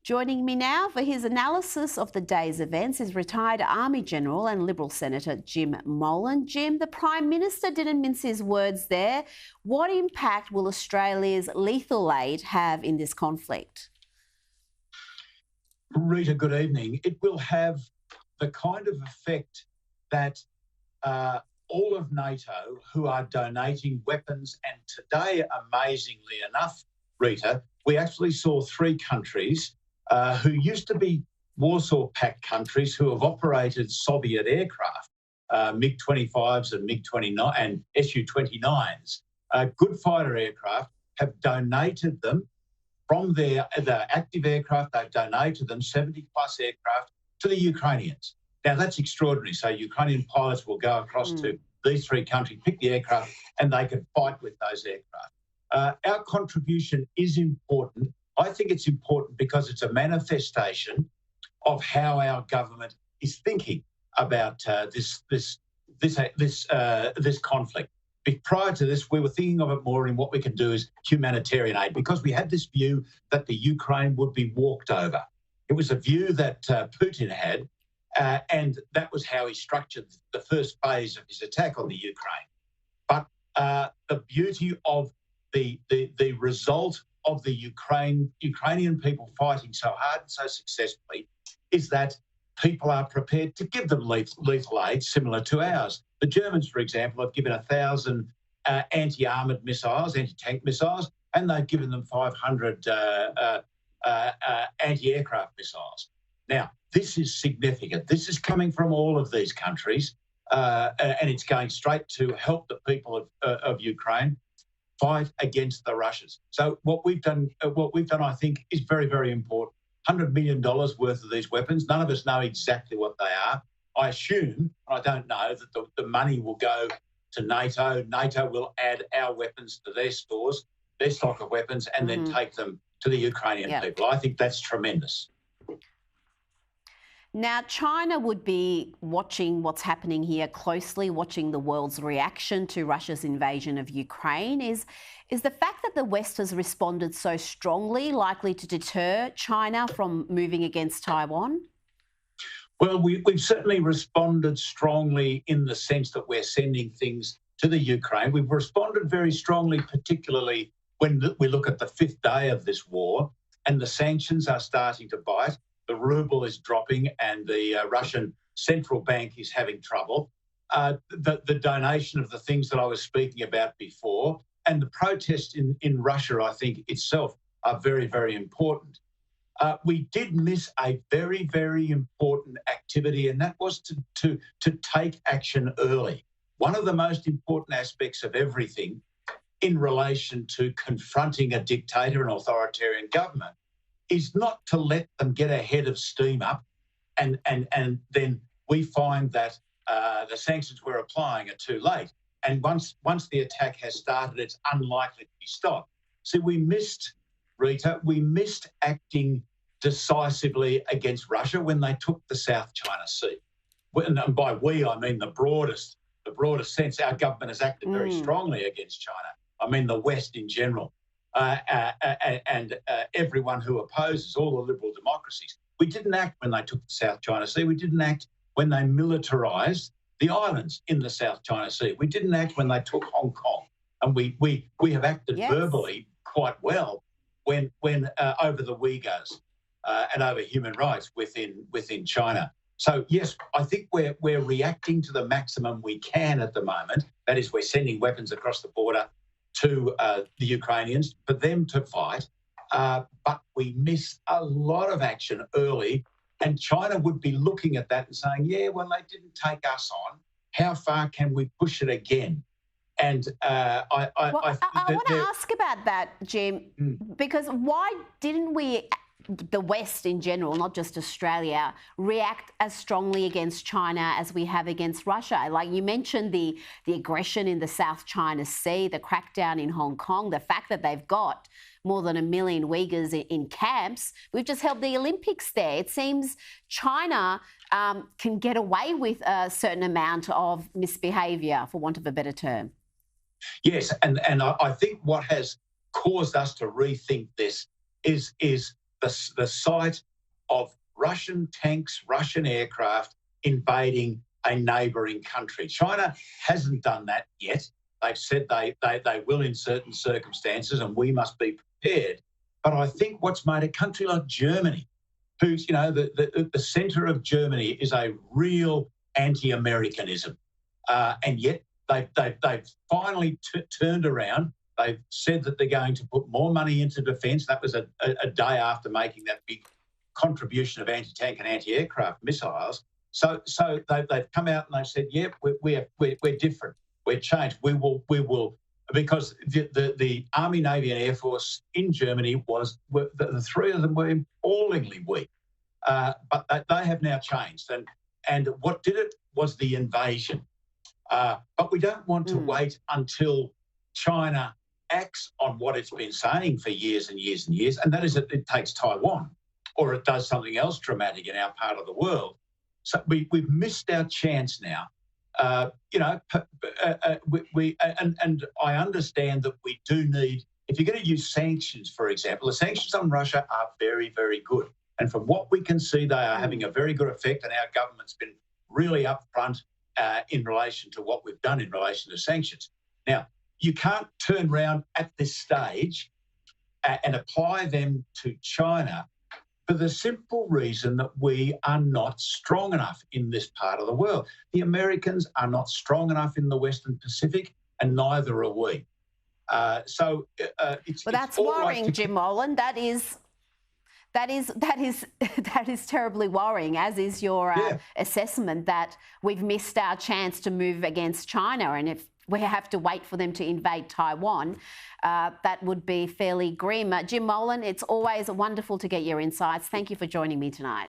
Joining me now for his analysis of the day's events is retired Army General and Liberal Senator Jim Molan. Jim, the Prime Minister didn't mince his words there. What impact will Australia's lethal aid have in this conflict? Rita, good evening. It will have the kind of effect that all of NATO who are donating weapons, and today, amazingly enough, Rita, we actually saw 3 countries who used to be Warsaw Pact countries who have operated Soviet aircraft, MiG-25s and MiG-29 and Su-29s, good fighter aircraft, have donated them from the active aircraft. They've donated them 70-plus aircraft to the Ukrainians. Now, that's extraordinary. So Ukrainian pilots will go across to these 3 countries, pick the aircraft, and they can fight with those aircraft. Our contribution is important. I think it's important because it's a manifestation of how our government is thinking about this conflict. Prior to this, we were thinking of it more in what we can do as humanitarian aid, because we had this view that the Ukraine would be walked over. It was a view that Putin had, and that was how he structured the first phase of his attack on the Ukraine. But the beauty of the result of the Ukrainian people fighting so hard and so successfully is that people are prepared to give them lethal aid similar to ours. The Germans, for example, have given 1,000 anti-armoured missiles, anti-tank missiles, and they've given them 500 anti-aircraft missiles. Now, this is significant. This is coming from all of these countries, and it's going straight to help the people of Ukraine fight against the Russians. So what we've done, I think, is very, very important. $100 million worth of these weapons. None of us know exactly what they are. I assume, I don't know, that the money will go to NATO. NATO will add our weapons to their stores, their stock of weapons, and then take them to the Ukrainian people. I think that's tremendous. Now, China would be watching what's happening here closely, watching the world's reaction to Russia's invasion of Ukraine. Is the fact that the West has responded so strongly likely to deter China from moving against Taiwan? Well, we've certainly responded strongly in the sense that we're sending things to the Ukraine. We've responded very strongly, particularly when we look at the 5th day of this war, and the sanctions are starting to bite. The ruble is dropping and the Russian central bank is having trouble. The donation of the things that I was speaking about before and the protests in Russia, I think, itself are very, very important. We did miss a very, very important activity, and that was to take action early. One of the most important aspects of everything in relation to confronting a dictator, an authoritarian government, is not to let them get ahead of steam up and then we find that the sanctions we're applying are too late. And once the attack has started, it's unlikely to be stopped. So we missed, Rita, acting decisively against Russia when they took the South China Sea. And by we, I mean the broadest sense. Our government has acted very strongly against China. I mean the West in general. And everyone who opposes all the liberal democracies. We didn't act when they took the South China Sea. We didn't act when they militarised the islands in the South China Sea. We didn't act when they took Hong Kong. And we have acted verbally quite well when over the Uyghurs and over human rights within China. So, yes, I think we're reacting to the maximum we can at the moment. That is, we're sending weapons across the border to the Ukrainians for them to fight, but we missed a lot of action early, and China would be looking at that and saying, yeah, well, they didn't take us on. How far can we push it again? And I want to ask about that, Jim, because why didn't we, the West in general, not just Australia, react as strongly against China as we have against Russia? Like you mentioned, the aggression in the South China Sea, the crackdown in Hong Kong, the fact that they've got more than 1 million Uyghurs in camps. We've just held the Olympics there. It seems China can get away with a certain amount of misbehaviour, for want of a better term. Yes, and I think what has caused us to rethink this is the sight of Russian tanks, Russian aircraft invading a neighbouring country. China hasn't done that yet. They've said they will in certain circumstances, and we must be prepared. But I think what's made a country like Germany, who's, you know, the centre of Germany is a real anti-Americanism, and yet they've finally turned around. They've said that they're going to put more money into defence. That was a day after making that big contribution of anti-tank and anti-aircraft missiles. So they've come out and they've said, yeah, we're different. We're changed. We will, because the Army, Navy and Air Force in Germany the three of them were appallingly weak. But they have now changed. And what did it was the invasion. But we don't want to wait until China acts on what it's been saying for years and years and years, and that is that it takes Taiwan or it does something else dramatic in our part of the world. So we've missed our chance now. And I understand that we do need, if you're going to use sanctions, for example, the sanctions on Russia are very, very good. And from what we can see, they are having a very good effect, and our government's been really upfront in relation to what we've done in relation to sanctions. Now, you can't turn around at this stage and apply them to China for the simple reason that we are not strong enough in this part of the world. The Americans are not strong enough in the Western Pacific, and neither are we. It's well, that's worrying, Jim Molan. That is terribly worrying, as is your assessment that we've missed our chance to move against China, and if we have to wait for them to invade Taiwan, that would be fairly grim. Jim Molan, it's always wonderful to get your insights. Thank you for joining me tonight.